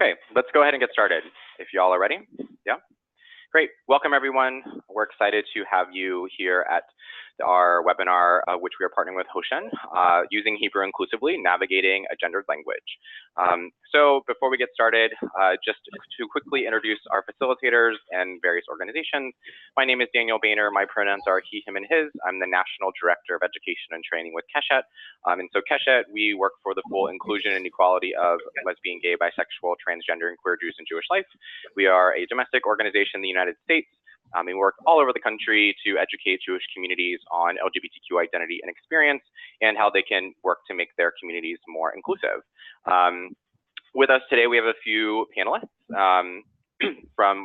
Okay, let's go ahead and get started. If you all are ready. Yeah. Great. Welcome, everyone. We're excited to have you here at our webinar, which we are partnering with Hoshen, using Hebrew inclusively, navigating a gendered language. So before we get started, just to quickly introduce our facilitators and various organizations. My name is Daniel Boehner. My pronouns are he, him, and his. I'm the National Director of Education and Training with Keshet. And so Keshet, we work for the full inclusion and equality of lesbian, gay, bisexual, transgender, and queer Jews and Jewish life. We are a domestic organization in the United States. We work all over the country to educate Jewish communities on LGBTQ identity and experience and how they can work to make their communities more inclusive. With us today, we have a few panelists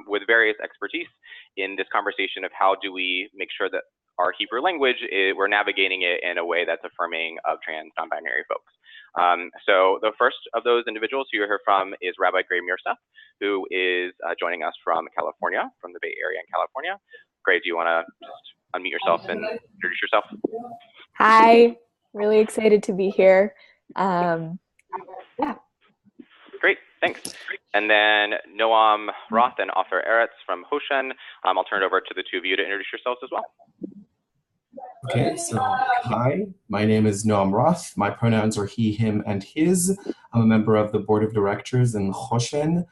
with various expertise in this conversation of how do we make sure that our Hebrew language, we're navigating it in a way that's affirming of trans non-binary folks. So the first of those individuals who you'll hear from is Rabbi Gray Mirsa, who is joining us from California, from the Bay Area in California. Gray, do you want to just unmute yourself and introduce yourself? Hi, really excited to be here. Yeah. Great, thanks. And then Noam Roth and Ofer Eretz from Hoshen. I'll turn it over to the two of you to introduce yourselves as well. Okay, so hi, my name is Noam Roth. My pronouns are he, him, and his. I'm a member of the board of directors in Hoshen,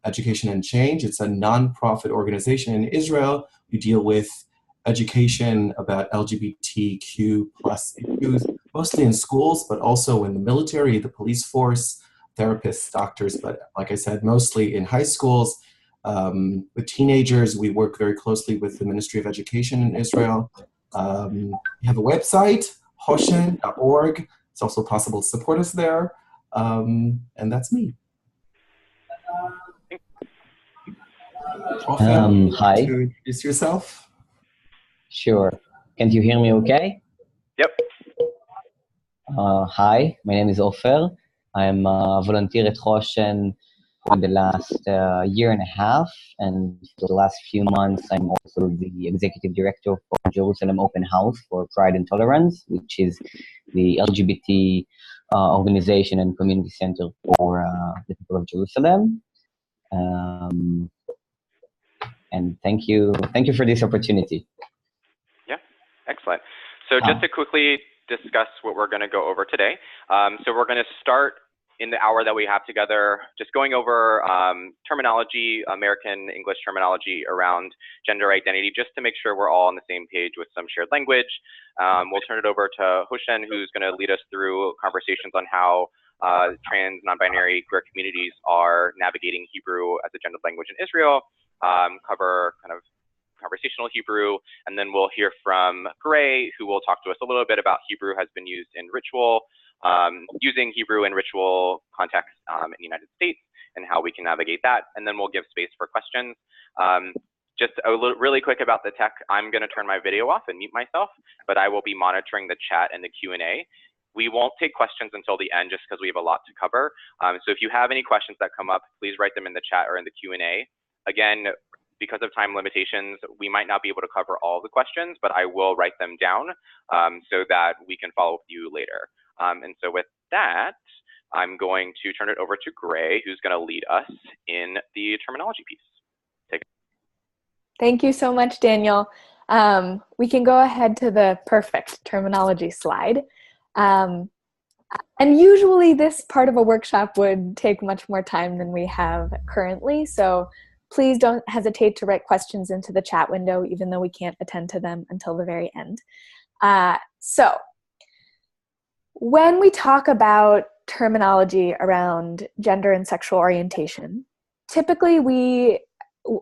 Education and Change. It's a nonprofit organization in Israel. We deal with education about LGBTQ plus issues, mostly in schools, but also in the military, the police force, therapists, doctors, but like I said, mostly in high schools. With teenagers, we work very closely with the Ministry of Education in Israel. We have a website, hoshen.org. It's also possible to support us there. And that's me. Hi. To introduce yourself. Sure. Can you hear me okay? Yep. Hi, my name is Ofer. I'm a volunteer at Hoshen for the last year and a half, and for the last few months, I'm also the executive director for Jerusalem Open House for Pride and Tolerance, which is the LGBT organization and community center for the people of Jerusalem. And thank you for this opportunity. Yeah, excellent. So just to quickly discuss what we're going to go over today. So we're going to start in the hour that we have together, just going over terminology, American English terminology around gender identity, just to make sure we're all on the same page with some shared language. We'll turn it over to Hoshen, who's going to lead us through conversations on how trans, non-binary, queer communities are navigating Hebrew as a gendered language in Israel, cover kind of conversational Hebrew, and then we'll hear from Gray, who will talk to us a little bit about Hebrew has been used in ritual, using Hebrew in ritual context in the United States, and how we can navigate that. And then we'll give space for questions. Just really quick about the tech, I'm going to turn my video off and mute myself, but I will be monitoring the chat and the Q&A. We won't take questions until the end just because we have a lot to cover. So if you have any questions that come up, please write them in the chat or in the Q&A. Again, because of time limitations, we might not be able to cover all the questions, but I will write them down so that we can follow up with you later. And so with that, I'm going to turn it over to Gray, who's going to lead us in the terminology piece. Take it. Thank you so much, Daniel. We can go ahead to the perfect terminology slide. And usually this part of a workshop would take much more time than we have currently. So please don't hesitate to write questions into the chat window, even though we can't attend to them until the very end. So when we talk about terminology around gender and sexual orientation, typically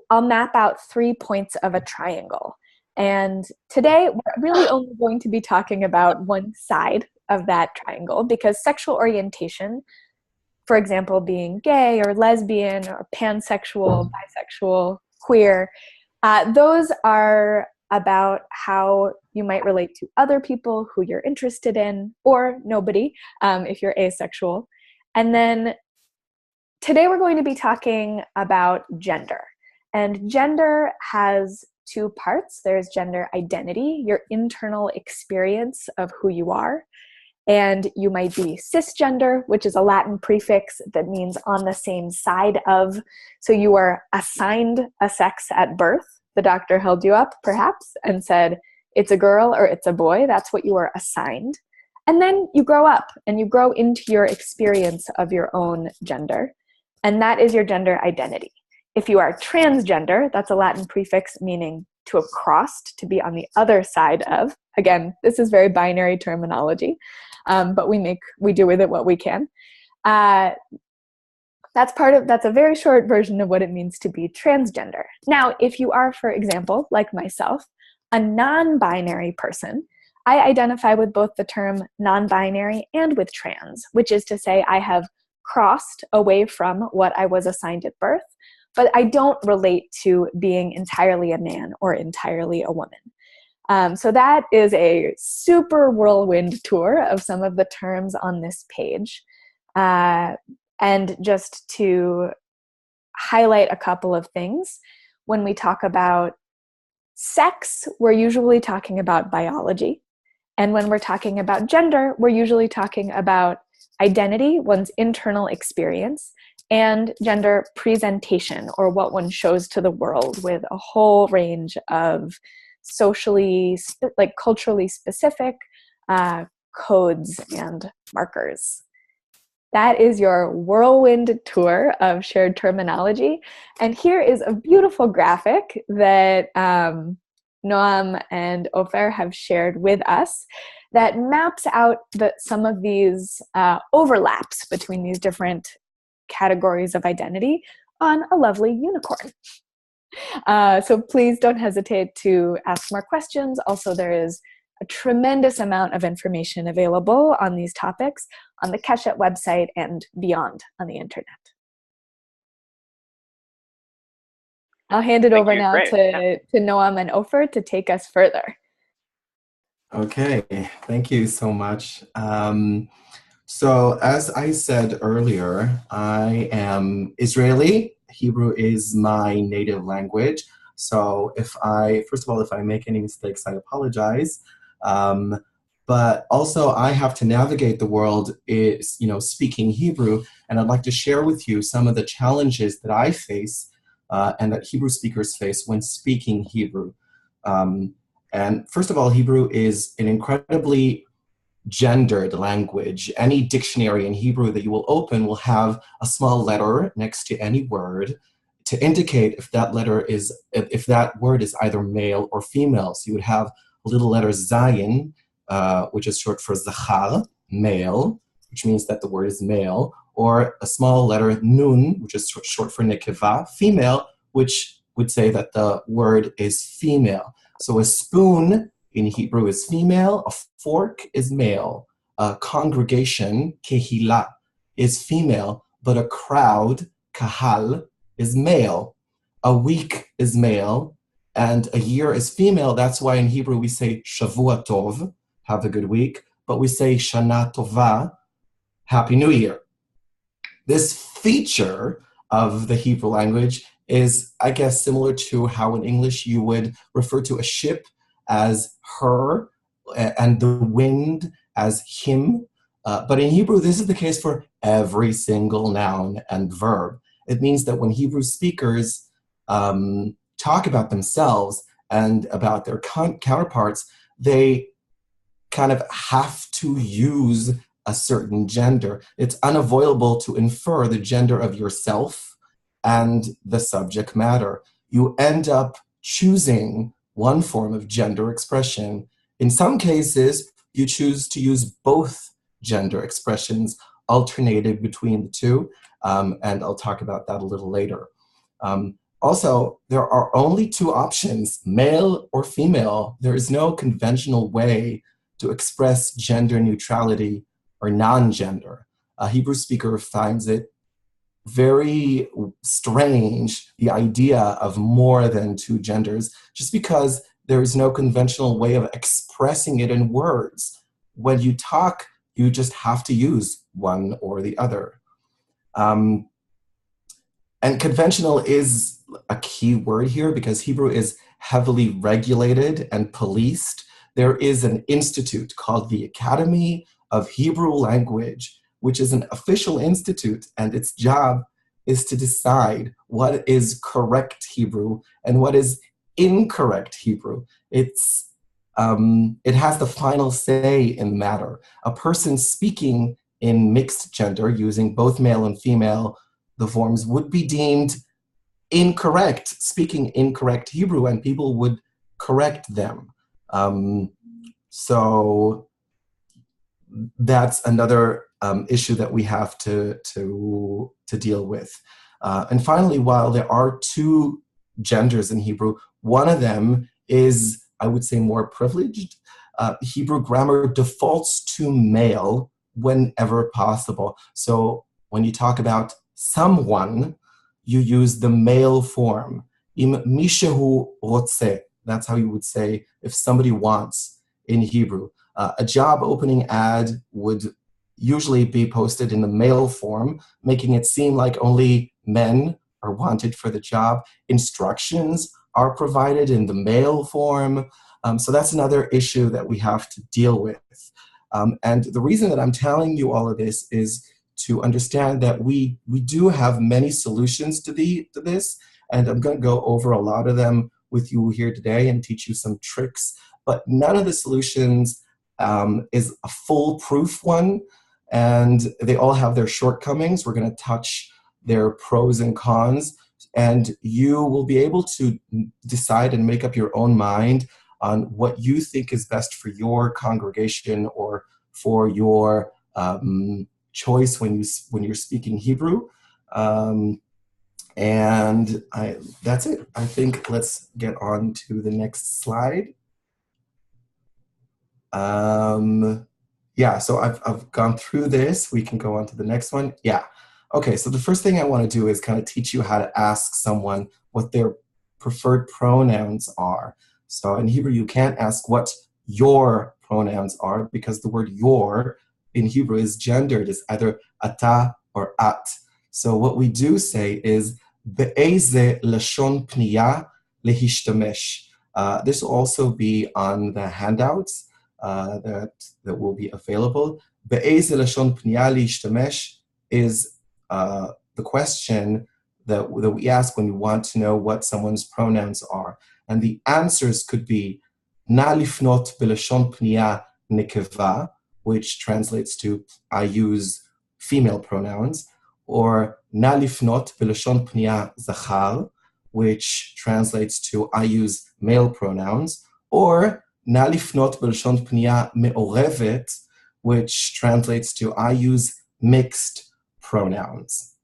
I'll map out 3 points of a triangle. And today we're really only going to be talking about one side of that triangle, because sexual orientation, for example, being gay or lesbian or pansexual, bisexual, queer, those are about how you might relate to other people who you're interested in, or nobody if you're asexual. And then today we're going to be talking about gender. And gender has 2 parts. There's gender identity, your internal experience of who you are. And you might be cisgender, which is a Latin prefix that means on the same side of. So you were assigned a sex at birth. The doctor held you up, perhaps, and said, it's a girl or it's a boy. That's what you were assigned. And then you grow up and you grow into your experience of your own gender. And that is your gender identity. If you are transgender, that's a Latin prefix meaning to have crossed, to be on the other side of. Again, this is very binary terminology, but we do with it what we can. That's a very short version of what it means to be transgender. Now, if you are, for example, like myself, a non-binary person, I identify with both the term non-binary and with trans, which is to say I have crossed away from what I was assigned at birth, but I don't relate to being entirely a man or entirely a woman. So that is a super whirlwind tour of some of the terms on this page. And just to highlight a couple of things, when we talk about sex, we're usually talking about biology. And when we're talking about gender, we're usually talking about identity, one's internal experience, and gender presentation, or what one shows to the world, with a whole range of socially, culturally specific codes and markers. That is your whirlwind tour of shared terminology. And here is a beautiful graphic that Noam and Ofer have shared with us that maps out some of these overlaps between these different categories of identity on a lovely unicorn. So please don't hesitate to ask more questions. Also, there is a tremendous amount of information available on these topics on the Keshet website and beyond on the internet. I'll hand it over now to Noam and Ofer to take us further. Okay, thank you so much. So as I said earlier, I am Israeli. Hebrew is my native language. So first of all, if I make any mistakes, I apologize. But also I have to navigate the world speaking Hebrew, and I'd like to share with you some of the challenges that I face and that Hebrew speakers face when speaking Hebrew. And first of all, Hebrew is an incredibly gendered language. Any dictionary in Hebrew that you will open will have a small letter next to any word to indicate if that word is either male or female. So you would have a little letter zayin, which is short for zachar, male, which means that the word is male, or a small letter nun, which is short for nekeva, female, which would say that the word is female. So a spoon in Hebrew is female, a fork is male, a congregation, kehila, is female, but a crowd, kahal, is male. A week is male, and a year is female. That's why in Hebrew we say Shavua Tov, have a good week, but we say Shana Tova, Happy New Year. This feature of the Hebrew language is, I guess, similar to how in English you would refer to a ship as her and the wind as him. But in Hebrew, this is the case for every single noun and verb. It means that when Hebrew speakers talk about themselves and about their counterparts, they kind of have to use a certain gender. It's unavoidable to infer the gender of yourself and the subject matter. You end up choosing one form of gender expression. In some cases, you choose to use both gender expressions, alternated between the two, and I'll talk about that a little later. Also, there are only two options, male or female. There is no conventional way to express gender neutrality or non-gender. A Hebrew speaker finds it very strange, the idea of more than two genders, just because there is no conventional way of expressing it in words. When you talk, you just have to use one or the other. And conventional is a key word here because Hebrew is heavily regulated and policed. There is an institute called the Academy of Hebrew language, which is an official institute, and its job is to decide what is correct Hebrew and what is incorrect Hebrew. It has the final say in the matter. A person speaking in mixed gender, using both male and female, the forms, would be deemed incorrect, speaking incorrect Hebrew, and people would correct them. So that's another issue that we have to deal with. And finally, while there are two genders in Hebrew, one of them is, I would say, more privileged. Hebrew grammar defaults to male whenever possible. So when you talk about someone, you use the male form. Im mishehu rotze. That's how you would say if somebody wants in Hebrew. A job opening ad would usually be posted in the male form, making it seem like only men are wanted for the job. Instructions are provided in the male form. So that's another issue that we have to deal with. And the reason that I'm telling you all of this is to understand that we do have many solutions to this, and I'm going to go over a lot of them with you here today and teach you some tricks, but none of the solutions is a foolproof one, and they all have their shortcomings. We're going to touch their pros and cons, and you will be able to decide and make up your own mind on what you think is best for your congregation or for your choice when you're speaking Hebrew. And that's it. I think let's get on to the next slide. Yeah, so I've gone through this. We can go on to the next one. Yeah. Okay, so the first thing I want to do is kind of teach you how to ask someone what their preferred pronouns are. So in Hebrew, you can't ask what your pronouns are because the word your in Hebrew is gendered. It's either ata or at. So what we do say is be'eze lashon pniya lehishtamesh. This will also be on the handouts that will be available. Be'eze lashon pniya lehishtamesh is the question that we ask when we want to know what someone's pronouns are. And the answers could be na lifnot b'lashon pniya nekeva, which translates to I use female pronouns, or na lifnot b'lashon pniya zachar, which translates to I use male pronouns, or na lifnot b'lashon pniya me'orevet, which translates to I use mixed pronouns.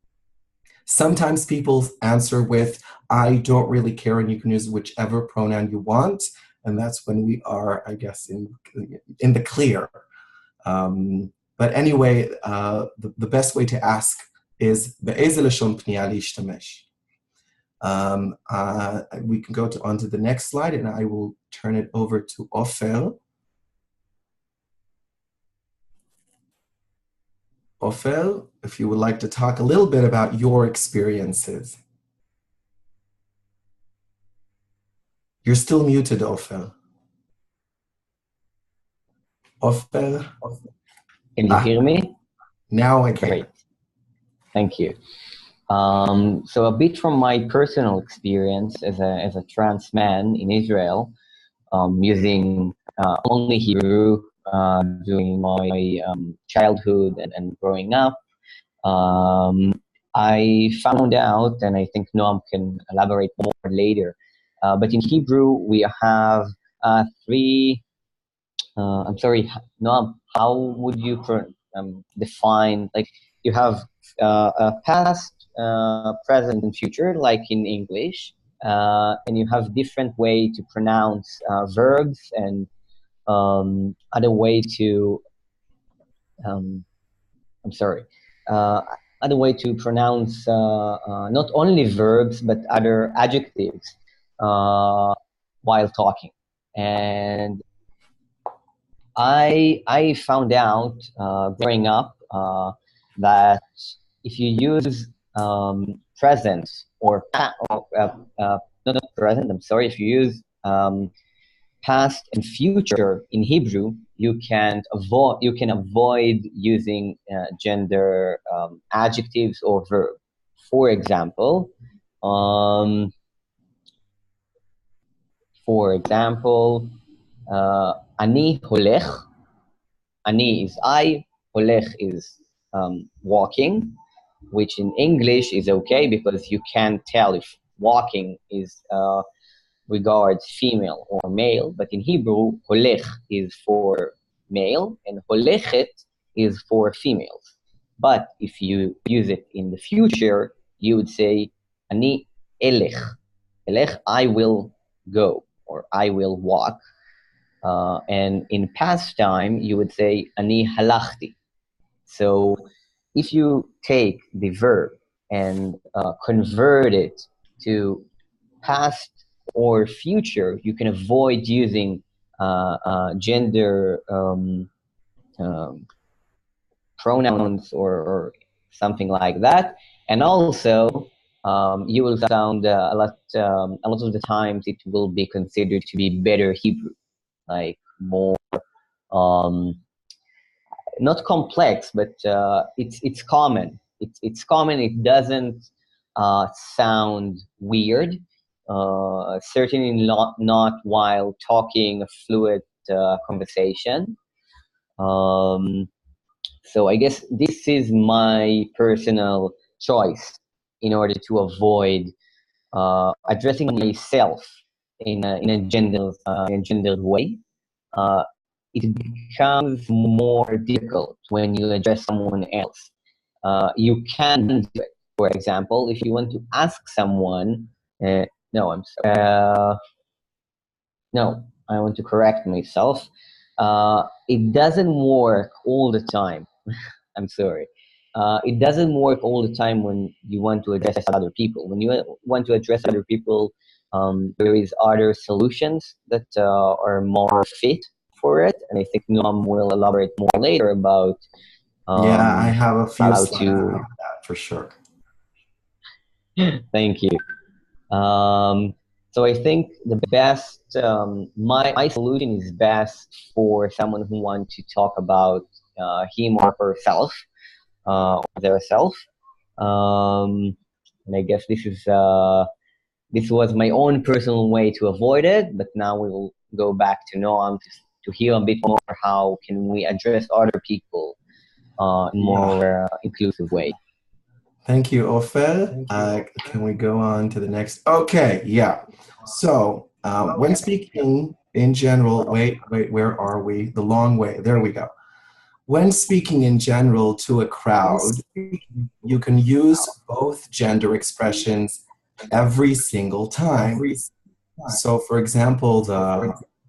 Sometimes people answer with, I don't really care, and you can use whichever pronoun you want, and that's when we are, I guess, in the clear. But anyway, the best way to ask is be'eze lashon pniya lishtamesh. We can go on to the next slide, and I will turn it over to Ofer. Ofer, if you would like to talk a little bit about your experiences. You're still muted, Ofer. Ofer? Can you hear me? Now I can. Great. Thank you. So a bit from my personal experience as a trans man in Israel, using only Hebrew during my childhood and growing up, I found out, and I think Noam can elaborate more later, but in Hebrew we have three, I'm sorry, Noam, how would you define, like you have past, present, and future, like in English, and you have different way to pronounce verbs and other way to, other way to pronounce not only verbs but other adjectives while talking. And I found out growing up that if you use present or not present, I'm sorry, if you use past and future in Hebrew, you can avoid using gender adjectives or verb. For example, ani holech. Ani is I, holech is walking, which in English is okay because you can't tell if walking is regards female or male, but in Hebrew, holech is for male and holechet is for females. But if you use it in the future, you would say, ani elech. Elech, I will go, or I will walk. And in past time, you would say, ani halachti. So if you take the verb and convert it to past or future, you can avoid using gender pronouns or something like that. And also, you will sound a lot of the times it will be considered to be better Hebrew, like more not complex, but it's common. It's common. It doesn't sound weird. Certainly not while talking a fluid conversation. So I guess this is my personal choice in order to avoid addressing myself in a gendered way. It becomes more difficult when you address someone else. You can do it. For example, if you want to ask someone, no, I'm sorry. No, I want to correct myself. It doesn't work all the time. I'm sorry. It doesn't work all the time when you want to address other people. When you want to address other people, there is other solutions that are more fit for it. And I think Noam will elaborate more later about yeah, I have a few how slides to... about that for sure. Thank you. So I think the best, my solution is best for someone who wants to talk about him or herself, or their self. And I guess this was my own personal way to avoid it, but now we will go back to Noam to hear a bit more how can we address other people in more inclusive way. Thank you, Ofer. Can we go on to the next? Okay, yeah. So when speaking in general, wait, where are we? The long way, there we go. When speaking in general to a crowd, you can use both gender expressions every single time. So for example,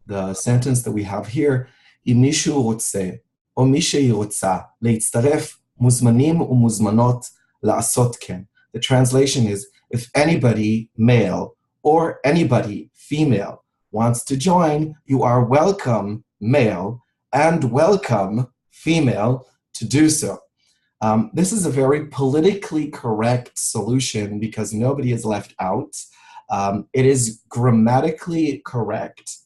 the sentence that we have here, אם מישהו רוצה או מישהי רוצה להצטרף, מוזמנים ומוזמנות לעשות כן. The translation is, if anybody, male, or anybody, female, wants to join, you are welcome, male, and welcome, female, to do so. This is a very politically correct solution because nobody is left out. It is grammatically correct,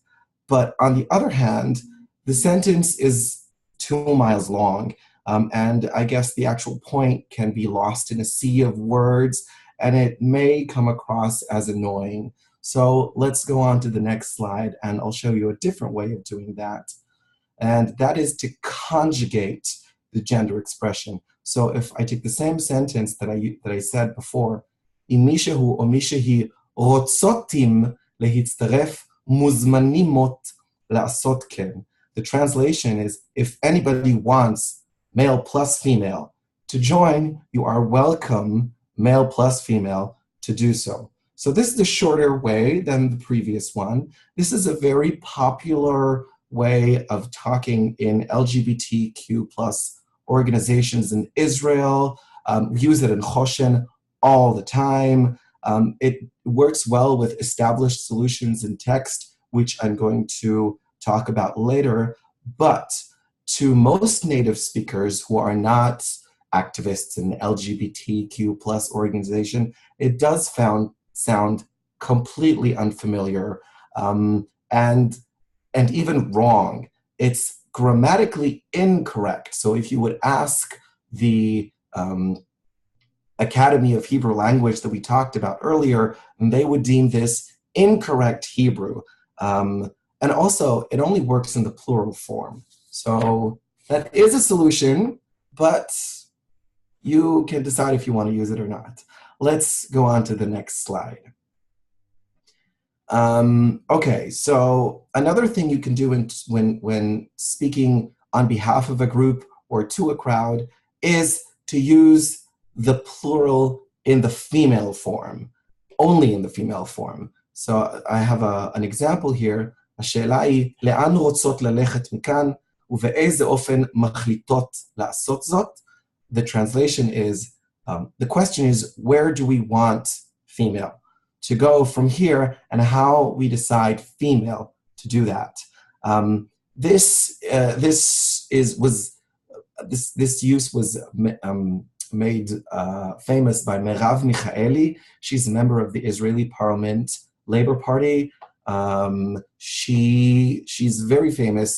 but on the other hand, the sentence is 2 miles long, and I guess the actual point can be lost in a sea of words, and it may come across as annoying. So let's go on to the next slide, and I'll show you a different way of doing that. And that is to conjugate the gender expression. So if I take the same sentence that I said before, אם מישהו או מישהי רוצותים להצטרף, מוזמנימות לעשות כן. The translation is, if anybody wants, male plus female, to join, you are welcome, male plus female, to do so. So this is a shorter way than the previous one. This is a very popular way of talking in LGBTQ plus organizations in Israel. We use it in Hoshen all the time. It works well with established solutions in text, which I'm going to talk about later. But to most native speakers who are not activists in LGBTQ plus organization, it does sound completely unfamiliar. And and even wrong. It's grammatically incorrect. So if you would ask the Academy of Hebrew Language that we talked about earlier, they would deem this incorrect Hebrew. And also, it only works in the plural form. So that is a solution, but you can decide if you want to use it or not. Let's go on to the next slide. Okay, so another thing you can do when speaking on behalf of a group or to a crowd is to use the plural in the female form, only in the female form. So I have an example here. השאלה היא, לאן רוצות ללכת מכאן, ובאיזה אופן מחליטות לעשות זאת? The translation is, the question is, where do we want female to go from here, and how we decide female to do that? This use was made famous by Merav Michaeli. She's a member of the Israeli Parliament Labor Party. She's very famous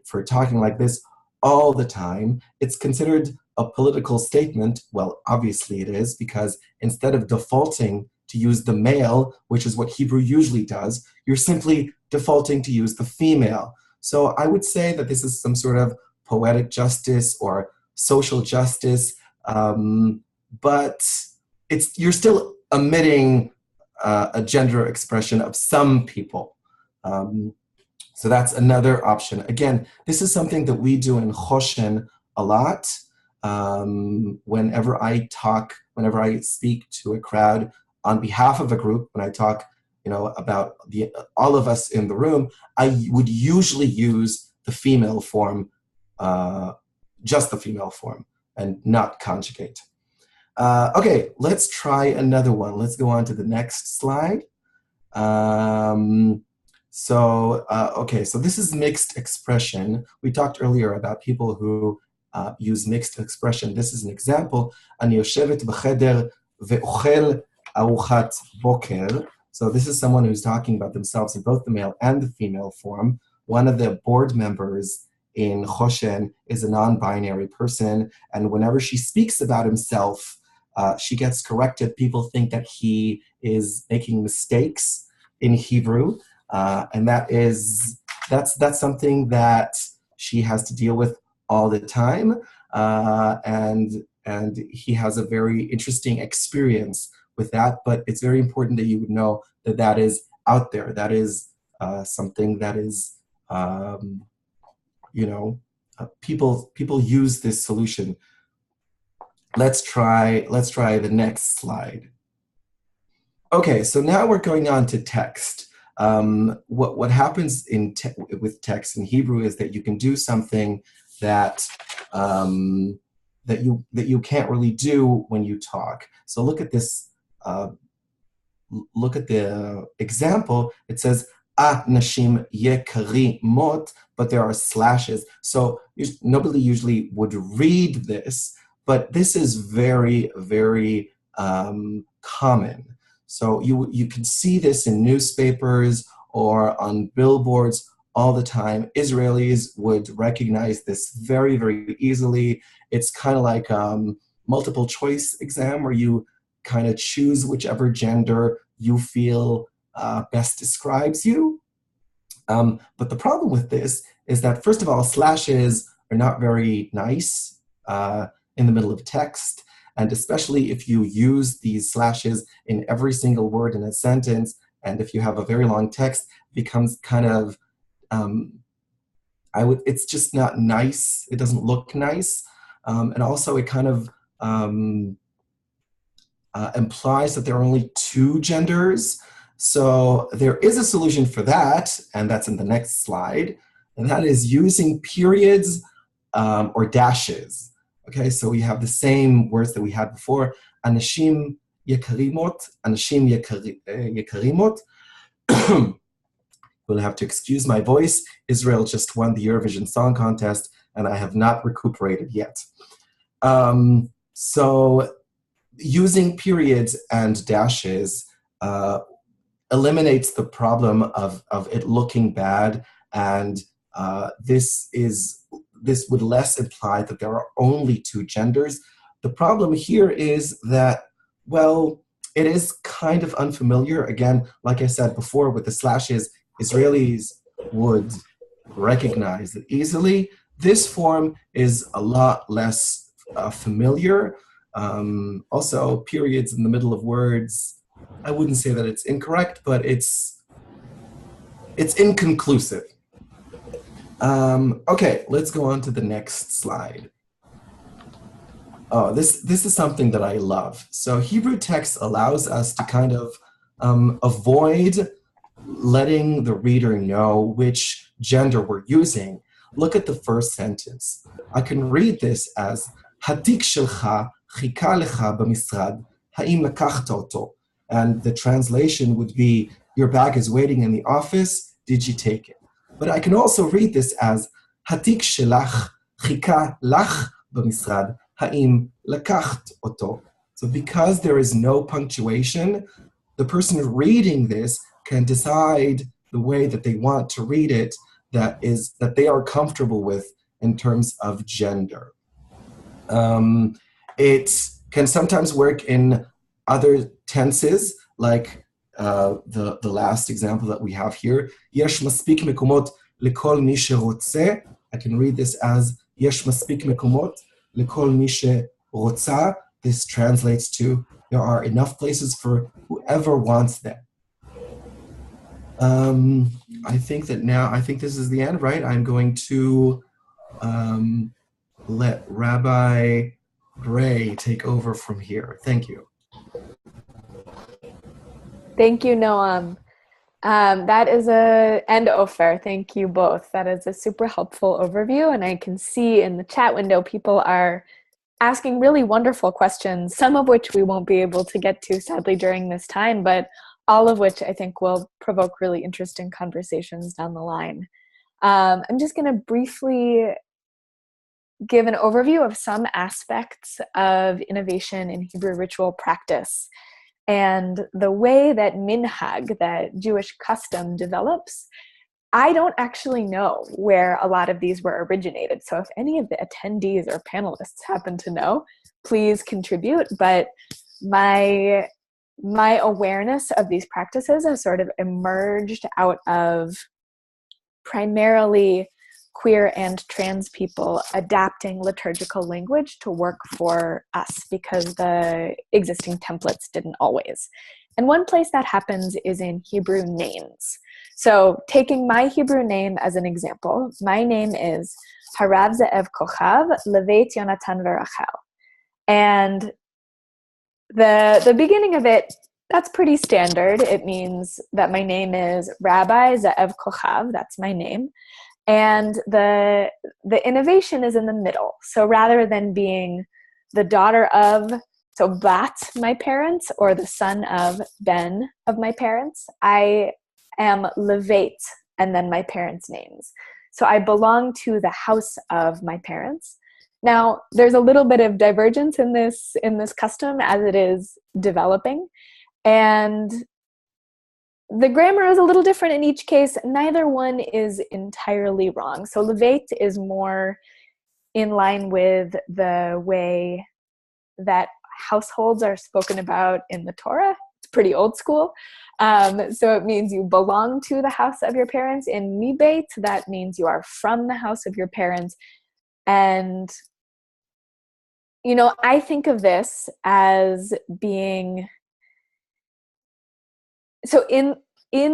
for talking like this all the time. It's considered a political statement. Well, obviously it is, because instead of defaulting to use the male, which is what Hebrew usually does, you're simply defaulting to use the female. So I would say that this is some sort of poetic justice or social justice, but you're still omitting a gender expression of some people. So that's another option. Again, this is something that we do in Hoshen a lot. Whenever I speak to a crowd on behalf of a group, when I talk, about all of us in the room, I would usually use the female form, just the female form, and not conjugate. Okay, let's try another one. Let's go on to the next slide. So this is mixed expression. We talked earlier about people who use mixed expression. This is an example. אני יושבת בחדר ואוכל ארוחת בוקר. So this is someone who's talking about themselves in both the male and the female form. One of the board members in Hoshen is a non-binary person, and whenever she speaks about himself, she gets corrected. People think that he is making mistakes in Hebrew, and that's something that she has to deal with all the time, and he has a very interesting experience with that. But it's very important that you would know that that is out there. That is something that is, people use this solution. Let's try the next slide. Okay, so now we're going on to text. What happens with text in Hebrew is that you can do something that you can't really do when you talk. So look at this. Look at the example. It says nashim yekarimot, but there are slashes. So nobody usually would read this, but this is very, very common. So you can see this in newspapers or on billboards all the time. Israelis would recognize this very, very easily. It's kind of like multiple choice exam where you kind of choose whichever gender you feel best describes you. But the problem with this is that, first of all, slashes are not very nice in the middle of text. And especially if you use these slashes in every single word in a sentence, and if you have a very long text, it becomes kind of, it's just not nice. It doesn't look nice. And also it kind of implies that there are only two genders. So there is a solution for that, and that's in the next slide, and that is using periods or dashes. Okay, so we have the same words that we had before. Anashim yekarimot, anashim yekarimot. You'll have to excuse my voice. Israel just won the Eurovision Song Contest, and I have not recuperated yet. So using periods and dashes eliminates the problem of it looking bad and this would less imply that there are only two genders. The problem here is that, well, it is kind of unfamiliar. Again, like I said before, with the slashes, Israelis would recognize it easily. This form is a lot less familiar. Also, periods in the middle of words, I wouldn't say that it's incorrect, but it's inconclusive. Okay, let's go on to the next slide. Oh, this is something that I love. So Hebrew text allows us to kind of avoid letting the reader know which gender we're using. Look at the first sentence. I can read this as Hatik shelcha chika lecha b'misrad ha'im lekachta oto. And the translation would be, your bag is waiting in the office, did you take it? But I can also read this as Hatik shelach chika lach b'misrad ha'im lekacht oto. So because there is no punctuation, the person reading this can decide the way that they want to read it, that they are comfortable with in terms of gender. It can sometimes work in other tenses, like the last example that we have here. Yesh maspik mekomot lekol mi sherotze. I can read this as Yesh maspik mekomot lekol mi sherotza. This translates to, there are enough places for whoever wants them. I think this is the end, right? I'm going to let Rabbi Gray take over from here. Thank you. Thank you, Noam. And Ofer, thank you both. That is a super helpful overview, and I can see in the chat window people are asking really wonderful questions, some of which we won't be able to get to, sadly, during this time, but all of which I think will provoke really interesting conversations down the line. I'm just going to briefly give an overview of some aspects of innovation in Hebrew ritual practice and the way that minhag, that Jewish custom, develops. I don't actually know where a lot of these were originated, so if any of the attendees or panelists happen to know, please contribute, but my awareness of these practices has sort of emerged out of primarily queer and trans people adapting liturgical language to work for us because the existing templates didn't always. And one place that happens is in Hebrew names. So taking my Hebrew name as an example, my name is Harav Ze'ev Kochav Leveit Yonatan Verachel. And the beginning of it, that's pretty standard. It means that my name is Rabbi Ze'ev Kochav, that's my name. And the innovation is in the middle. So rather than being the daughter of, so Bat, my parents, or the son of Ben of my parents, I am Leveit, and then my parents' names. So I belong to the house of my parents. Now, there's a little bit of divergence in this custom as it is developing, and the grammar is a little different in each case. Neither one is entirely wrong. So Leveit is more in line with the way that households are spoken about in the Torah. It's pretty old school. So it means you belong to the house of your parents. In Mibeit, that means you are from the house of your parents. And, you know, I think of this as being, so in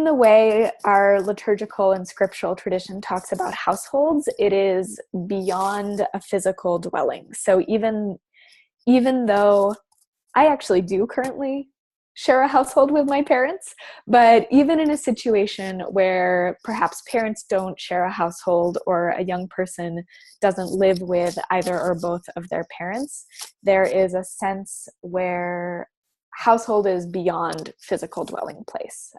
the way our liturgical and scriptural tradition talks about households, it is beyond a physical dwelling. So even though I actually do currently share a household with my parents, but even in a situation where perhaps parents don't share a household or a young person doesn't live with either or both of their parents, there is a sense where household is beyond physical dwelling place.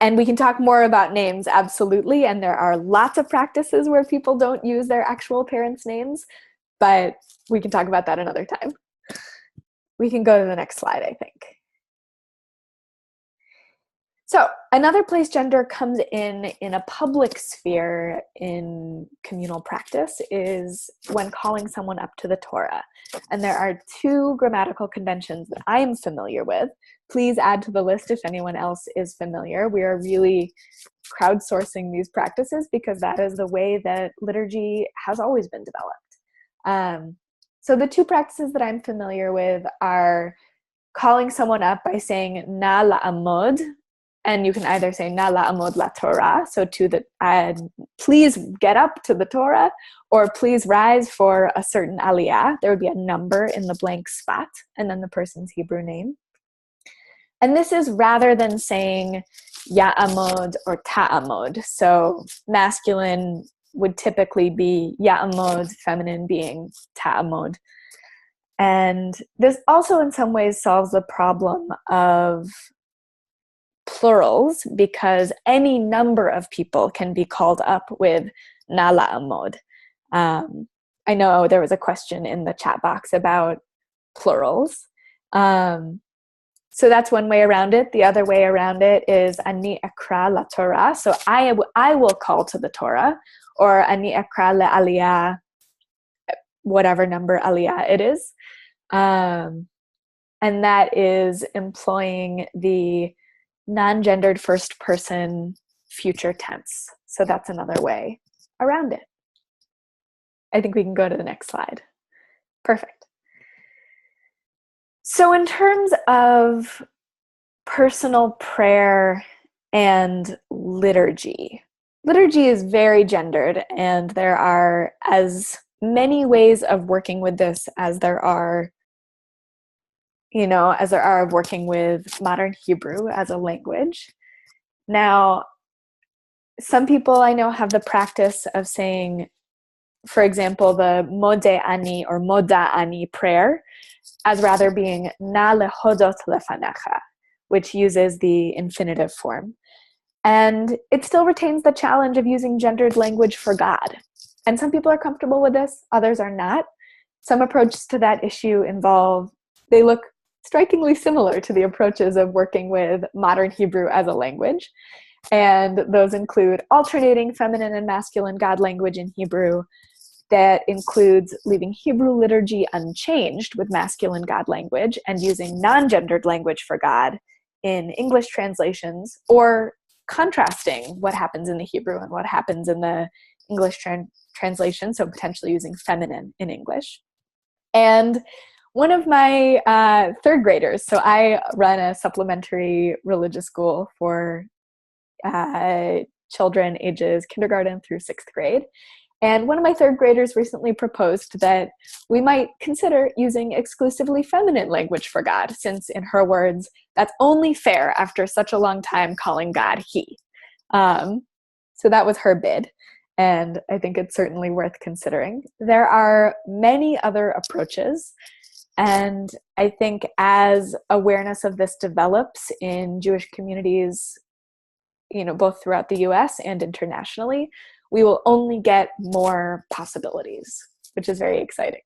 And we can talk more about names, absolutely, and there are lots of practices where people don't use their actual parents' names, but we can talk about that another time. We can go to the next slide, I think. So another place gender comes in a public sphere in communal practice is when calling someone up to the Torah. And there are two grammatical conventions that I am familiar with. Please add to the list if anyone else is familiar. We are really crowdsourcing these practices because that is the way that liturgy has always been developed. So the two practices that I'm familiar with are calling someone up by saying na la'amod, and you can either say na la'amod la Torah, so to the please get up to the Torah, or please rise for a certain aliyah. There would be a number in the blank spot, and then the person's Hebrew name. And this is rather than saying ya'amod or ta'amod. So masculine would typically be ya'amod, feminine being ta'amod. And this also in some ways solves the problem of plurals, because any number of people can be called up with na la'amod. I know there was a question in the chat box about plurals. So that's one way around it. The other way around it is ani ekra la Torah. So I will call to the Torah, or ani ekra le aliyah, whatever number aliyah it is. And that is employing the non-gendered first person future tense. So that's another way around it. I think we can go to the next slide. Perfect. So in terms of personal prayer and liturgy, liturgy is very gendered, and there are as many ways of working with this as there are of working with modern Hebrew as a language. Now, some people I know have the practice of saying, for example, the modeh ani or moda ani prayer as rather being na lehodot lefanecha, which uses the infinitive form. And it still retains the challenge of using gendered language for God. And some people are comfortable with this, others are not. Some approaches to that issue they look strikingly similar to the approaches of working with modern Hebrew as a language. And those include alternating feminine and masculine God language in Hebrew. That includes leaving Hebrew liturgy unchanged with masculine God language and using non-gendered language for God in English translations, or contrasting what happens in the Hebrew and what happens in the English translation, so potentially using feminine in English. And one of my third graders, so I run a supplementary religious school for children ages kindergarten through 6th grade. And one of my third graders recently proposed that we might consider using exclusively feminine language for God, since in her words, that's only fair after such a long time calling God he. So that was her bid. And I think it's certainly worth considering. There are many other approaches. And I think as awareness of this develops in Jewish communities, both throughout the US and internationally, we will only get more possibilities, which is very exciting.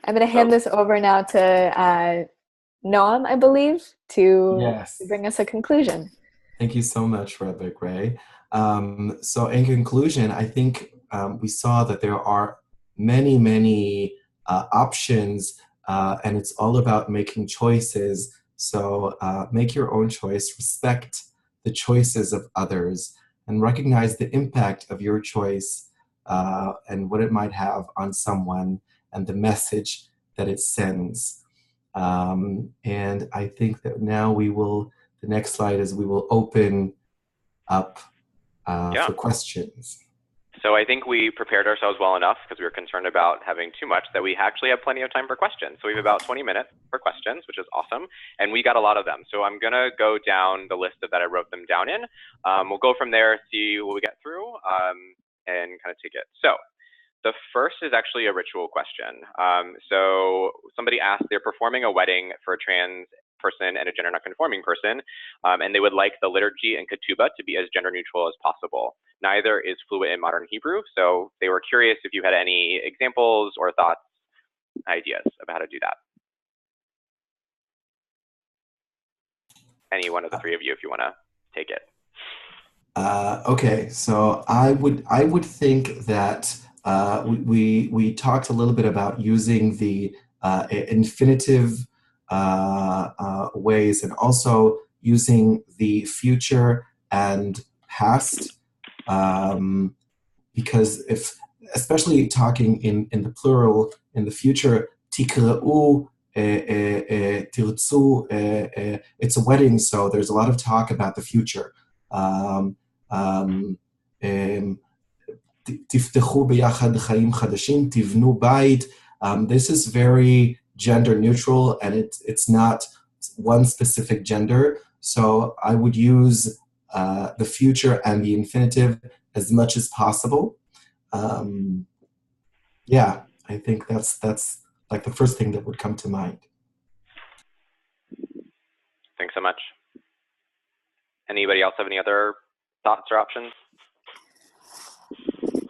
I'm going to hand this over now to Noam, I believe, to bring us a conclusion. Thank you so much, Rabbi Gray. So in conclusion, I think we saw that there are many, many options, and it's all about making choices. So make your own choice, respect the choices of others, and recognize the impact of your choice and what it might have on someone and the message that it sends. And I think that now the next slide is we will open up for questions. So I think we prepared ourselves well enough, because we were concerned about having too much, that we actually have plenty of time for questions. So we have about 20 minutes for questions, which is awesome. And we got a lot of them. So I'm going to go down the list that I wrote them down in. We'll go from there, see what we get through, and kind of take it. So the first is actually a ritual question. So somebody asked, they're performing a wedding for a trans person and a gender non-conforming person, and they would like the liturgy and ketubah to be as gender neutral as possible. Neither is fluent in modern Hebrew, so they were curious if you had any examples or thoughts, ideas about how to do that. any one of the three of you if you want to take it. Okay, so I would think that we talked a little bit about using the infinitive ways and also using the future and past, because if, especially talking in the plural, in the future, tikra'u, tirtzu, it's a wedding, so there's a lot of talk about the future. תפתחו ביחד חיים חדשים, תבנו בית. This is very gender neutral, and it's not one specific gender. So I would use the future and the infinitive as much as possible. Yeah, I think that's like the first thing that would come to mind. Thanks so much. Anybody else have any other thoughts or options?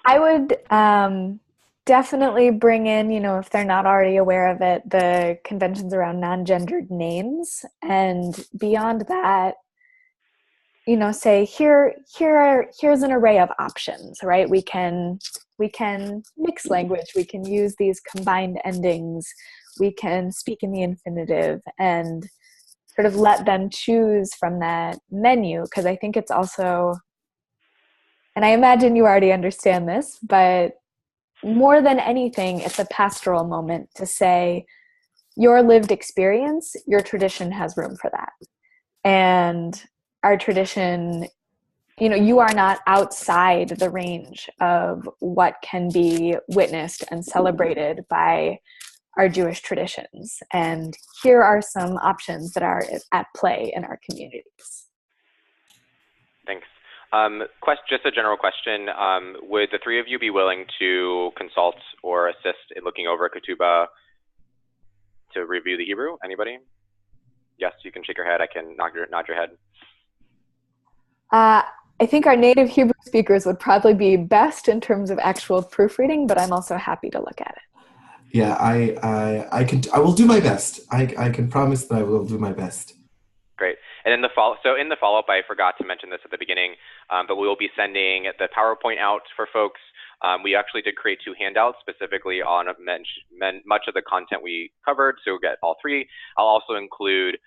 I would definitely bring in, if they're not already aware of it, the conventions around non-gendered names. And beyond that, say here's an array of options, right? We can mix language. We can use these combined endings. We can speak in the infinitive and sort of let them choose from that menu, because I think it's also, and I imagine you already understand this, but more than anything, it's a pastoral moment to say your lived experience, your tradition has room for that. And our tradition, you are not outside the range of what can be witnessed and celebrated by our Jewish traditions. And here are some options that are at play in our communities. Thanks. Just a general question. Would the three of you be willing to consult or assist in looking over Ketubah to review the Hebrew? Anybody? Yes, you can shake your head. I can nod your head. I think our native Hebrew speakers would probably be best in terms of actual proofreading, but I'm also happy to look at it. Yeah, I will do my best. I can promise that I will do my best. Great. And in the follow-up, I forgot to mention this at the beginning, but we will be sending the PowerPoint out for folks. We actually did create 2 handouts specifically on much of the content we covered, so you'll get all 3. I'll also include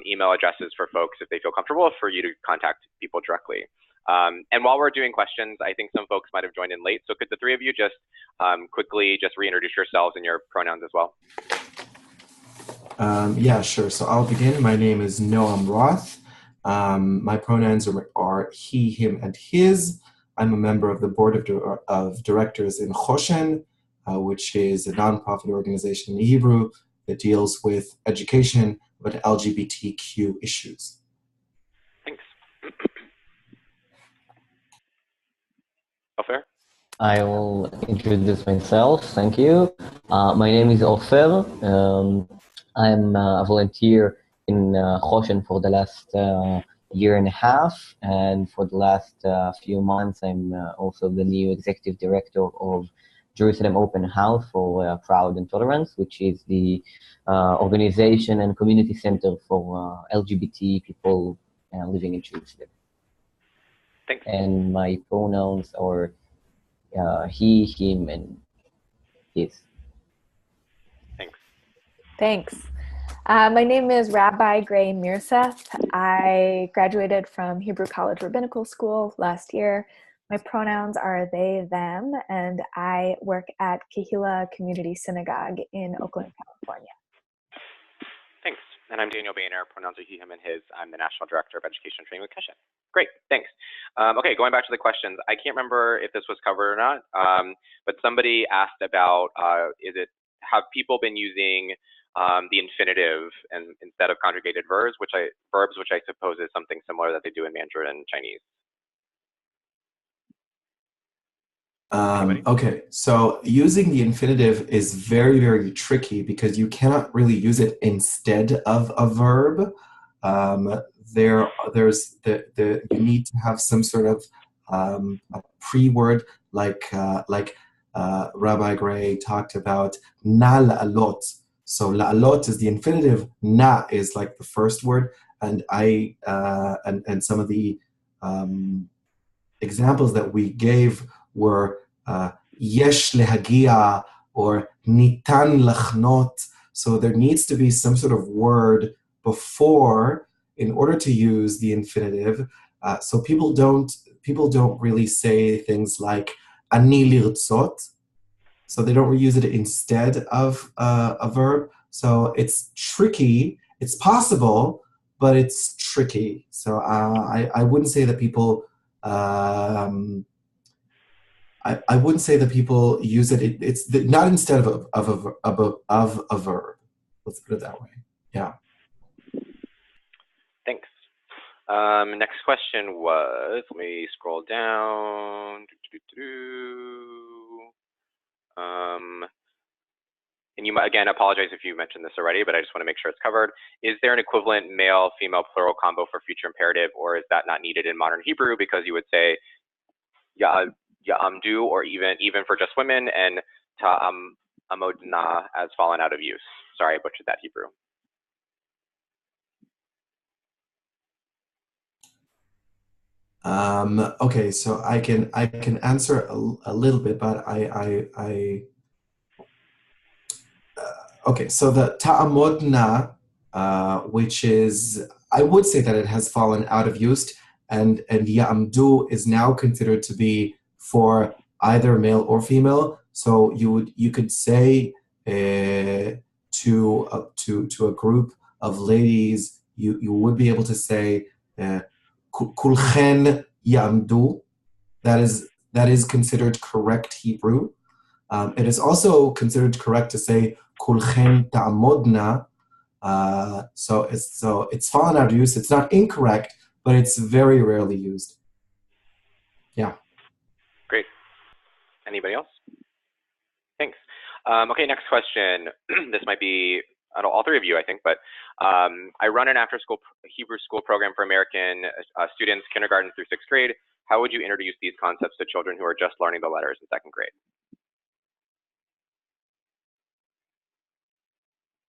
email addresses for folks if they feel comfortable for you to contact people directly. And while we're doing questions, I think some folks might have joined in late, so could the 3 of you just quickly just reintroduce yourselves and your pronouns as well? Yeah, sure. So I'll begin. My name is Noam Roth. My pronouns are he, him, and his. I'm a member of the board of directors in Hoshen, which is a nonprofit organization in Hebrew that deals with education about LGBTQ issues. Thanks. Ofer? I will introduce myself. Thank you. My name is Ofer. I'm a volunteer in Hoshen for the last year and a half, and for the last few months, I'm also the new executive director of Jerusalem Open House for Proud and Tolerance, which is the organization and community center for LGBT people living in Jerusalem. Thanks. And my pronouns are he, him, and his. Thanks. My name is Rabbi Gray Mirseth. I graduated from Hebrew College Rabbinical School last year. My pronouns are they, them, and I work at Kehila Community Synagogue in Oakland, California. Thanks. And I'm Daniel Boehner. Pronouns are he, him, and his. I'm the National Director of Education and Training with Keshet. Great, thanks. Okay, going back to the questions. I can't remember if this was covered or not, but somebody asked about have people been using the infinitive and instead of conjugated verbs, which I suppose is something similar that they do in Mandarin and Chinese. Okay, so using the infinitive is very, very tricky because you cannot really use it instead of a verb. You need to have some sort of a pre-word like Rabbi Gray talked about na la'alot. So la'alot is the infinitive, na is like the first word, and and some of the examples that we gave were yesh lehagia or nitan lachnot. So there needs to be some sort of word before in order to use the infinitive. So people don't really say things like ani lirtzot. So they don't use it instead of a verb. So it's tricky. It's possible, but it's tricky. So I wouldn't say that people. I wouldn't say that people use it. It's not instead of a verb. Let's put it that way. Yeah. Thanks. Next question was, let me scroll down. And you might, again, apologize if you mentioned this already, but I just want to make sure it's covered. Is there an equivalent male, female, plural combo for future imperative, or is that not needed in modern Hebrew because you would say ya'amdu, or even for just women, and ta'amodna as fallen out of use? Sorry, I butchered that Hebrew. Okay, so I can answer a little bit, but okay, so the ta'amodna, which is, I would say that it has fallen out of use, and ya'amdu is now considered to be for either male or female. So you could say to a group of ladies, you would be able to say kulchen ya'amdu. That is considered correct Hebrew. It is also considered correct to say kulchen ta'amodna. So it's fallen out of use. It's not incorrect, but it's very rarely used. Yeah. Great. Anybody else? Thanks. Okay, next question. This might be all three of you, I think, but I run an after-school Hebrew school program for American students, kindergarten through sixth grade. How would you introduce these concepts to children who are just learning the letters in second grade?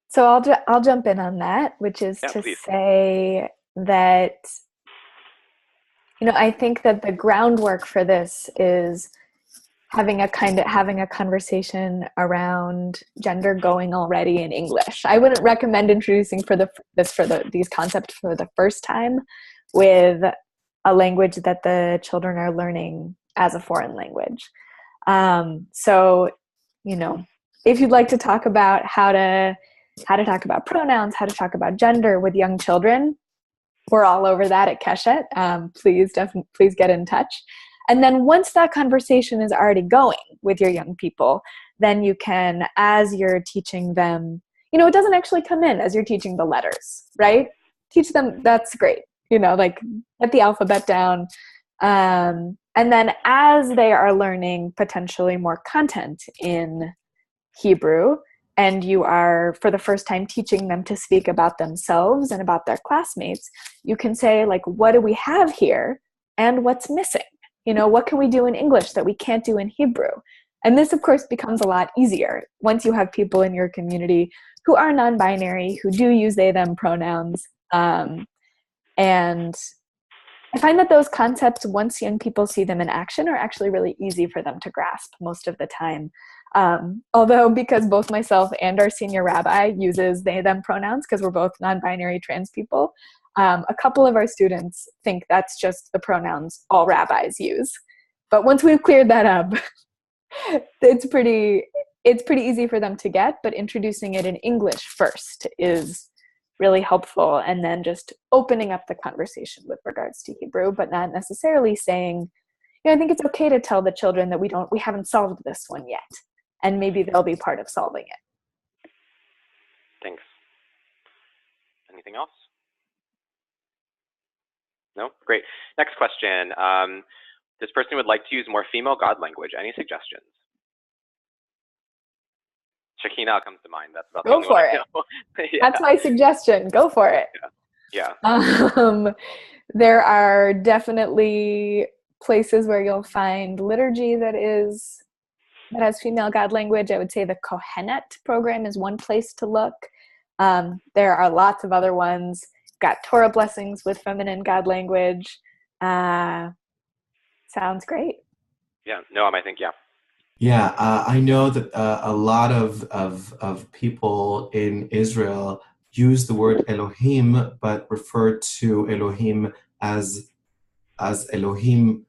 So I'll jump in on that, which is to say that, I think that the groundwork for this is having a conversation around gender going already in English. I wouldn't recommend introducing these concepts for the first time with a language that the children are learning as a foreign language. So, if you'd like to talk about how to talk about pronouns, how to talk about gender with young children, we're all over that at Keshet. Please get in touch. And then once that conversation is already going with your young people, then you can, as you're teaching them, it doesn't actually come in as you're teaching the letters, right? Teach them, that's great. Like get the alphabet down. And then as they are learning potentially more content in Hebrew, and you are, for the first time, teaching them to speak about themselves and about their classmates, you can say, like, what do we have here and what's missing? What can we do in English that we can't do in Hebrew? And this, of course, becomes a lot easier once you have people in your community who are non-binary, who do use they, them pronouns. And I find that those concepts, once young people see them in action, are actually really easy for them to grasp most of the time. Although, because both myself and our senior rabbi uses they, them pronouns, because we're both non-binary trans people, a couple of our students think that's just the pronouns all rabbis use. But once we've cleared that up, it's pretty easy for them to get, but introducing it in English first is really helpful, and then just opening up the conversation with regards to Hebrew, but not necessarily saying, I think it's okay to tell the children that we haven't solved this one yet, and maybe they'll be part of solving it. Thanks. Anything else? No? Great. Next question. This person would like to use more female God language. Any suggestions? Shekhinah comes to mind. That's about the only one I know. Yeah. That's my suggestion. Go for it. Yeah. There are definitely places where you'll find liturgy that has female God language. I would say the Kohenet program is one place to look. There are lots of other ones. got Torah blessings with feminine God language. Sounds great. Yeah, Noam, I think, yeah. Yeah, I know that a lot of people in Israel use the word Elohim, but refer to Elohim as Elohim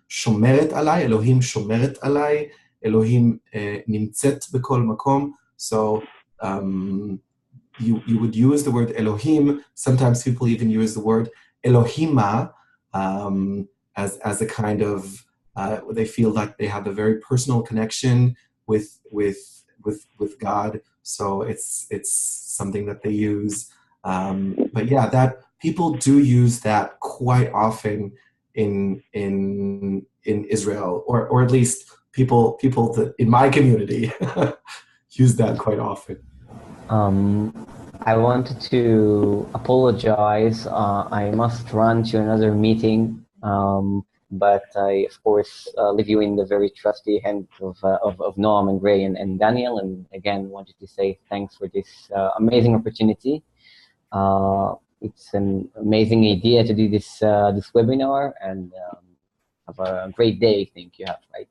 שומרת עליי, אלוהים שומרת עליי, אלוהים נמצאת בכל מקום. So you would use the word Elohim. Sometimes people even use the word Elohima as a kind of, they feel like they have a very personal connection with God. So it's something that they use. But yeah, that people do use that quite often in Israel, or at least people that in my community use that quite often. I wanted to apologize. I must run to another meeting, but I, of course, leave you in the very trusty hands of Noam and Gray and Daniel. And again, wanted to say thanks for this amazing opportunity. It's an amazing idea to do this this webinar, and have a great day. I think you have, right?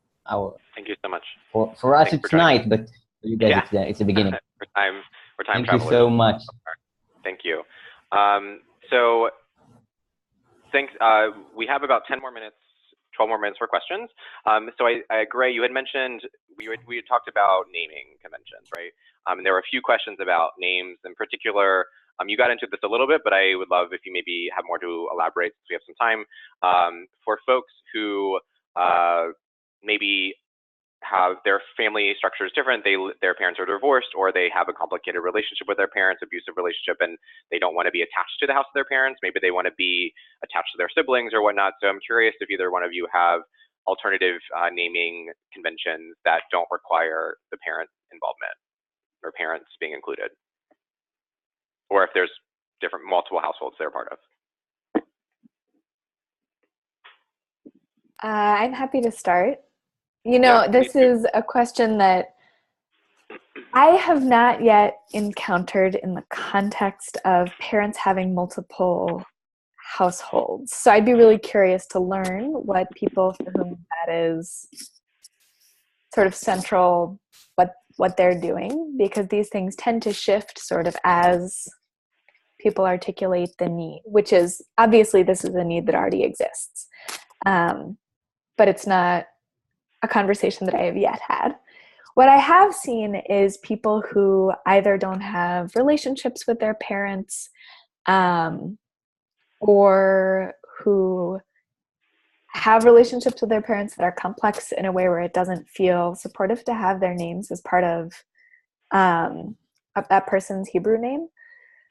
Thank you so much. For us, it's night, but for you guys, it's the beginning. We're time Thank travelers. you so much. Thank you. So thanks. We have about 10 more minutes, 12 more minutes for questions. So Gray, you had mentioned, we had talked about naming conventions, right? And there were a few questions about names in particular. You got into this a little bit, but I would love if you maybe have more to elaborate since we have some time. For folks who maybe have their family structure is different, their parents are divorced, or they have a complicated relationship with their parents, abusive relationship, and they don't want to be attached to the house of their parents. Maybe they want to be attached to their siblings or whatnot. So I'm curious if either one of you have alternative naming conventions that don't require the parent involvement or parents being included, or if there's multiple households they're part of. I'm happy to start. You know, this is a question that I have not yet encountered in the context of parents having multiple households. So I'd be really curious to learn what people for whom that is sort of central, what they're doing, because these things tend to shift sort of as people articulate the need, which is obviously this is a need that already exists. But it's not a conversation that I have yet had. What I have seen is people who either don't have relationships with their parents, or who have relationships with their parents that are complex in a way where it doesn't feel supportive to have their names as part of that person's Hebrew name.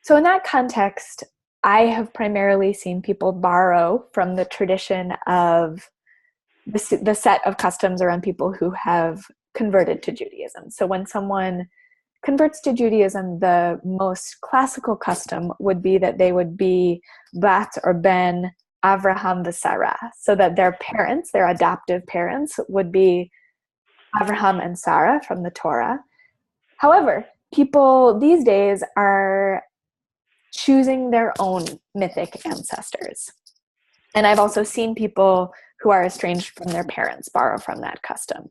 So in that context, I have primarily seen people borrow from the tradition of the set of customs around people who have converted to Judaism. So when someone converts to Judaism, the most classical custom would be that they would be Bat or Ben Avraham v'Sarah, so that their parents, their adoptive parents, would be Avraham and Sarah from the Torah. However, people these days are choosing their own mythic ancestors. And I've also seen people who are estranged from their parents borrow from that custom.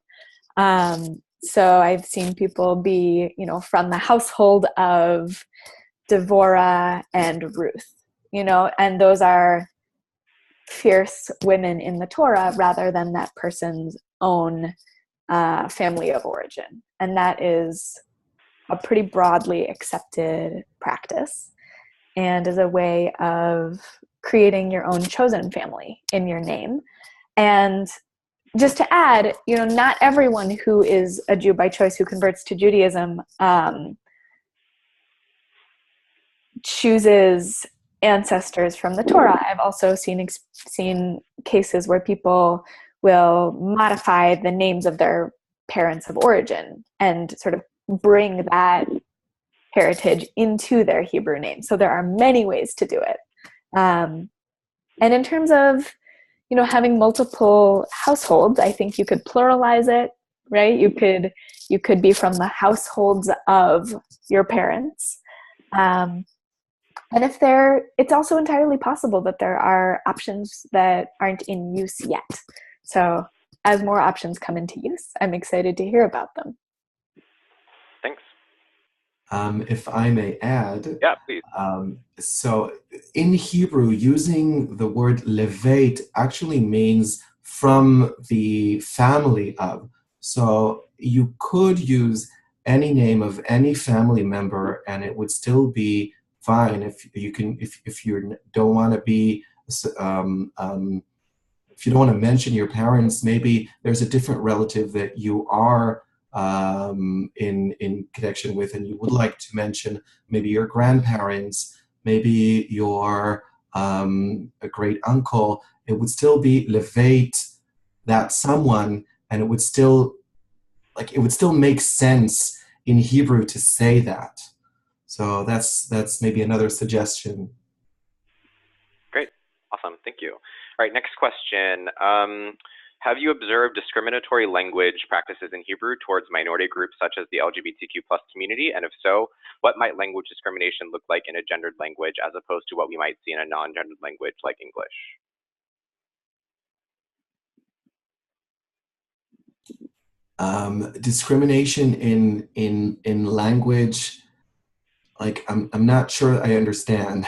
So I've seen people be, from the household of Devorah and Ruth, and those are fierce women in the Torah rather than that person's own family of origin. And that is a pretty broadly accepted practice and is a way of creating your own chosen family in your name. And just to add, not everyone who is a Jew by choice who converts to Judaism chooses ancestors from the Torah. I've also seen cases where people will modify the names of their parents of origin and sort of bring that heritage into their Hebrew name. So there are many ways to do it. And in terms of having multiple households, I think you could pluralize it, right? You could be from the households of your parents. And it's also entirely possible that there are options that aren't in use yet. So as more options come into use, I'm excited to hear about them. Thanks. If I may add, yeah, please. So in Hebrew, using the word levate actually means from the family of. So you could use any name of any family member, and it would still be fine if you don't want to be if you don't want to mention your parents. Maybe there's a different relative that you are in connection with, and you would like to mention maybe your grandparents, maybe your a great uncle. It would still be levate that someone, and it would still make sense in Hebrew to say that. So that's maybe another suggestion. Great, awesome, thank you. All right, next question. Have you observed discriminatory language practices in Hebrew towards minority groups such as the LGBTQ+ community? And if so, what might language discrimination look like in a gendered language as opposed to what we might see in a non-gendered language like English? Discrimination in language, like I'm not sure I understand.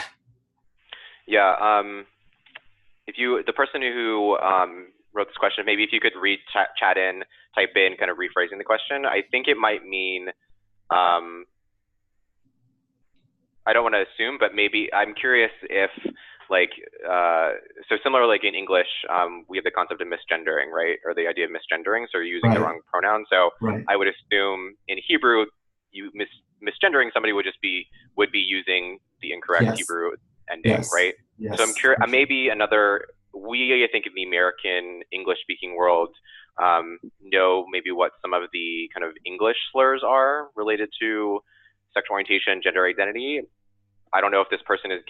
Yeah, if you, the person who wrote this question, maybe if you could read chat in, type in, kind of rephrasing the question. I think it might mean, I don't want to assume, but maybe I'm curious if like, so similar like in English, we have the concept of misgendering, right? Or the idea of misgendering, so you're using the wrong pronoun. So I would assume in Hebrew, you misgendering somebody would be using the incorrect Hebrew ending, right? Yes. So I'm curious, maybe I think in the American English-speaking world, know maybe what some of the kind of English slurs are related to sexual orientation, gender identity. I don't know if this person is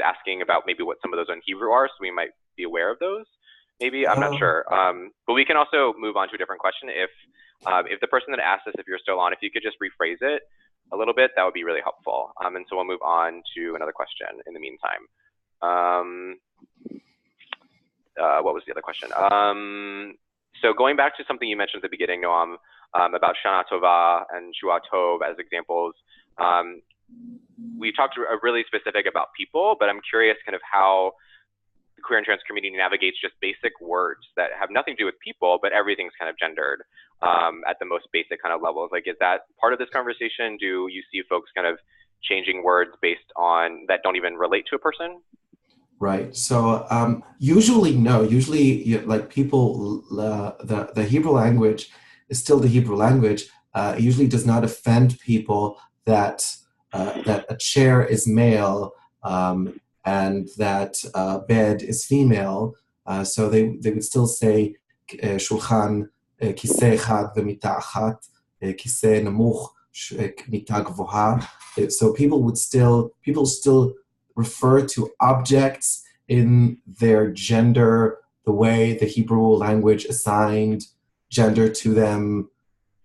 asking about maybe what some of those in Hebrew are, so we might be aware of those. Maybe, I'm not sure. But we can also move on to a different question. If the person that asked this, if you're still on, if you could just rephrase it a little bit, that would be really helpful. And so we'll move on to another question in the meantime. What was the other question? So going back to something you mentioned at the beginning, Noam, about Shana Tova and Shua Tov as examples, we talked really specific about people, but I'm curious kind of how the queer and trans community navigates just basic words that have nothing to do with people, but everything's kind of gendered at the most basic kind of levels. Like, is that part of this conversation? Do you see folks kind of changing words based on that don't even relate to a person? Right. So usually, no. Usually, like people, the Hebrew language is still the Hebrew language. It usually does not offend people that that a chair is male and that bed is female. So they would still say shulchan kiseh echad v'mita achat, kiseh namuch mita gvoha. So people still refer to objects in their gender the way the Hebrew language assigned gender to them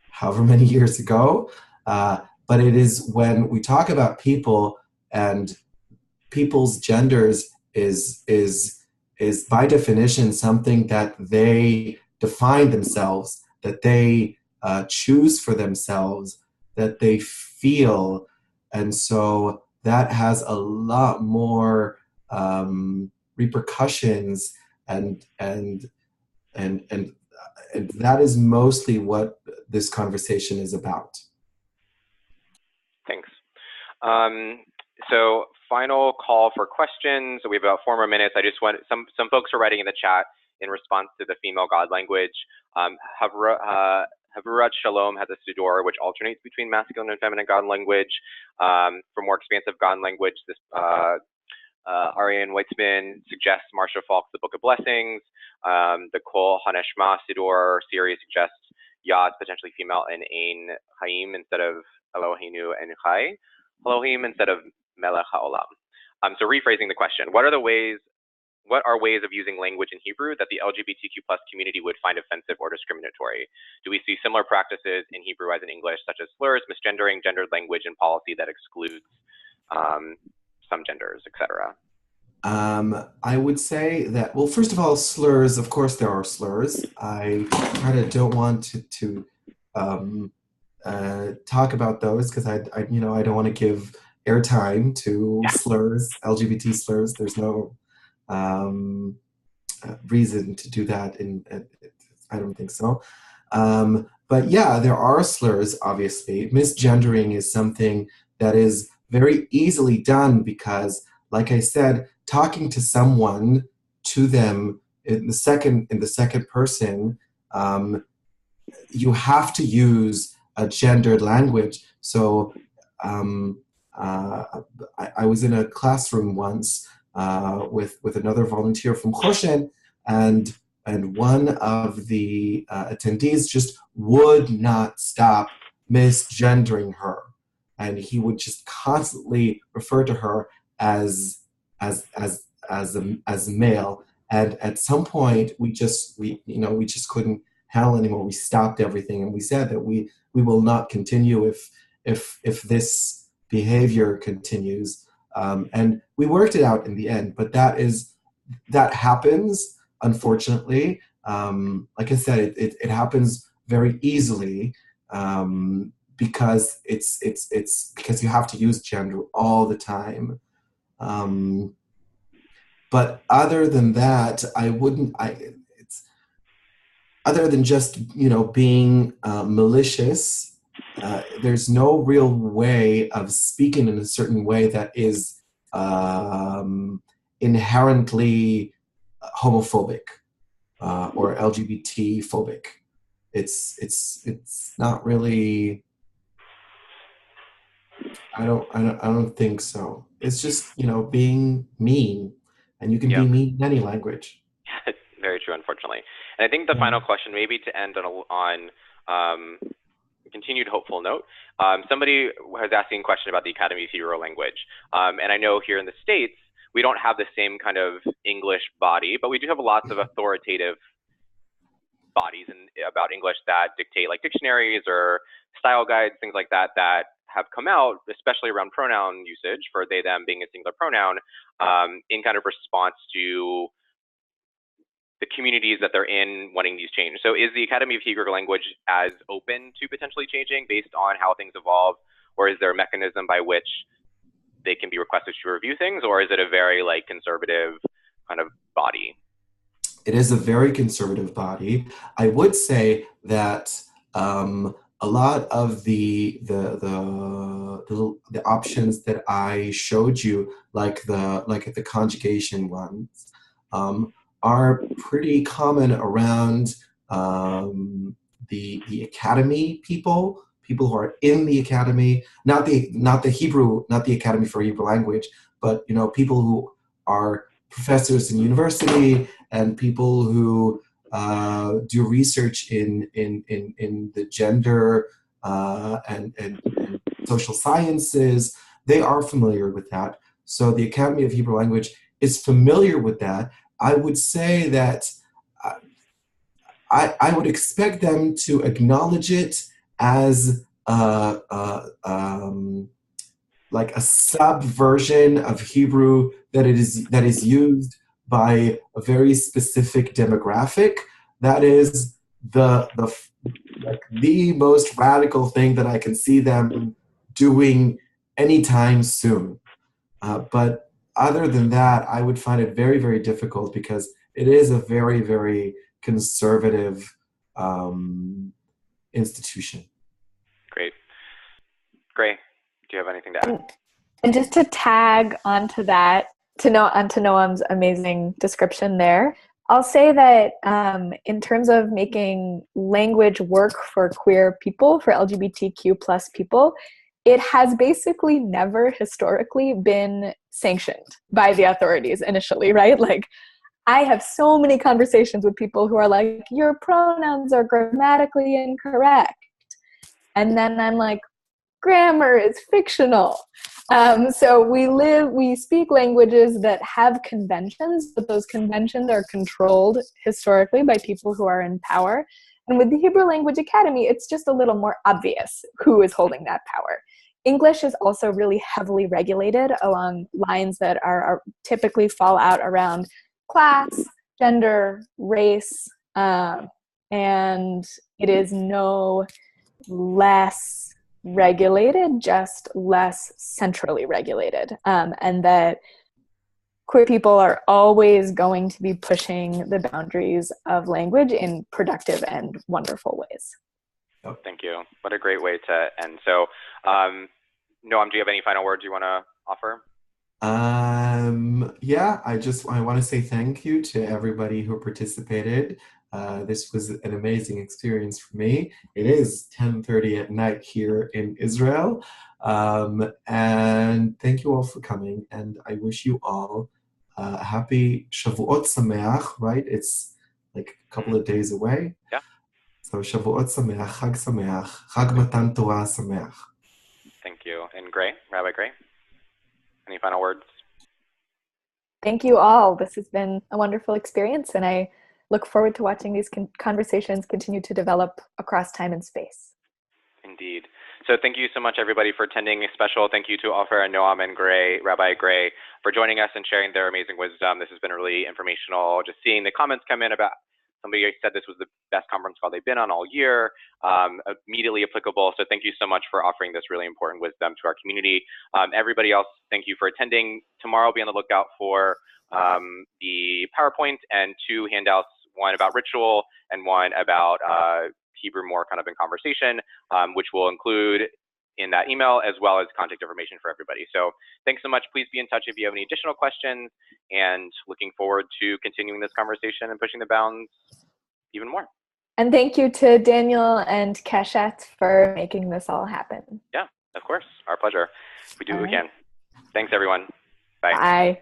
however many years ago. But it is when we talk about people and people's genders is by definition something that they define themselves, that they choose for themselves, that they feel. And so that has a lot more repercussions, and that is mostly what this conversation is about. Thanks. So final call for questions. So we have about 4 more minutes. I just want some folks are writing in the chat in response to the female God language. Havurat Shalom has a Siddur which alternates between masculine and feminine God language. For more expansive God language, this Ariane Weitzman suggests Marcia Falk's The Book of Blessings. The Kol Haneshma Siddur series suggests Yad, potentially female, and Ein Chaim instead of Eloheinu and Chai, Elohim instead of Melech HaOlam. So rephrasing the question, what are ways of using language in Hebrew that the LGBTQ+ community would find offensive or discriminatory? Do we see similar practices in Hebrew as in English, such as slurs, misgendering, gendered language, and policy that excludes some genders, etc.? I would say that, well, first of all, slurs, of course there are slurs. I kind of don't want to talk about those because I don't want to give airtime to slurs, LGBT slurs. There's no reason to do that. I don't think so. But yeah, there are slurs, obviously. Misgendering is something that is very easily done because, like I said, talking to someone, to them in the second person, you have to use a gendered language. So I was in a classroom once with another volunteer from Hoshen, and one of the attendees just would not stop misgendering her, and he would just constantly refer to her as male. And at some point, we just couldn't handle anymore. We stopped everything, and we said that we will not continue if this behavior continues. And we worked it out in the end, but that happens, unfortunately. Like I said, it happens very easily because it's because you have to use gender all the time. But other than that, other than just being malicious, there's no real way of speaking in a certain way that is inherently homophobic or LGBT phobic. It's not really. I don't think so. It's just being mean, and you can be mean in any language. Very true, unfortunately. And I think the final question, maybe to end on a continued hopeful note, somebody was asking a question about the Academy of Hebrew Language. And I know here in the States, we don't have the same kind of English body, but we do have lots of authoritative bodies about English that dictate like dictionaries or style guides, things like that, that have come out, especially around pronoun usage for they, them being a singular pronoun, in kind of response to the communities that they're in wanting these changed. So is the Academy of Hebrew Language as open to potentially changing based on how things evolve, or is there a mechanism by which they can be requested to review things, or is it a very like conservative kind of body? It is a very conservative body. I would say that a lot of the options that I showed you, like the conjugation ones, are pretty common around the academy people who are in the academy, not the Academy for Hebrew Language, but people who are professors in university and people who do research in the gender and social sciences. They are familiar with that. So the Academy of Hebrew Language is familiar with that. I would say that I would expect them to acknowledge it as like a subversion of Hebrew that is used by a very specific demographic. That is the most radical thing that I can see them doing anytime soon. But other than that, I would find it very, very difficult because it is a very, very conservative institution. Great. Gray, do you have anything to add? And just to tag onto that, onto Noam's amazing description there, I'll say that in terms of making language work for queer people, for LGBTQ plus people, it has basically never historically been sanctioned by the authorities initially, right? Like, I have so many conversations with people who are like, your pronouns are grammatically incorrect. And then I'm like, grammar is fictional. So we speak languages that have conventions, but those conventions are controlled historically by people who are in power. And with the Hebrew Language Academy, it's just a little more obvious who is holding that power. English is also really heavily regulated along lines that are typically fall out around class, gender, race, and it is no less regulated, just less centrally regulated, and that queer people are always going to be pushing the boundaries of language in productive and wonderful ways. Oh, thank you. What a great way to end. So, Noam, do you have any final words you want to offer? Yeah, I want to say thank you to everybody who participated. This was an amazing experience for me. It is 10:30 at night here in Israel. And thank you all for coming. And I wish you all happy Shavuot Sameach, right? It's like a couple of days away. Yeah. So Shavuot Sameach, Chag Sameach, Chag Matan Torah Sameach. Thank you. And Gray, Rabbi Gray, any final words? Thank you all. This has been a wonderful experience, and I look forward to watching these conversations continue to develop across time and space. Indeed. So thank you so much, everybody, for attending. A special thank you to Ofer and Noam and Gray, Rabbi Gray, for joining us and sharing their amazing wisdom. This has been really informational. Just seeing the comments come in about somebody said this was the best conference call they've been on all year, immediately applicable. So thank you so much for offering this really important wisdom to our community. Everybody else, thank you for attending. Tomorrow, be on the lookout for the PowerPoint and 2 handouts, one about ritual and one about Hebrew more kind of in conversation, which will include in that email as well as contact information for everybody. So thanks so much. Please be in touch if you have any additional questions, and looking forward to continuing this conversation and pushing the bounds even more. And thank you to Daniel and Keshet for making this all happen. Yeah, of course. Our pleasure. We do what we can. Thanks, everyone. Bye. Bye.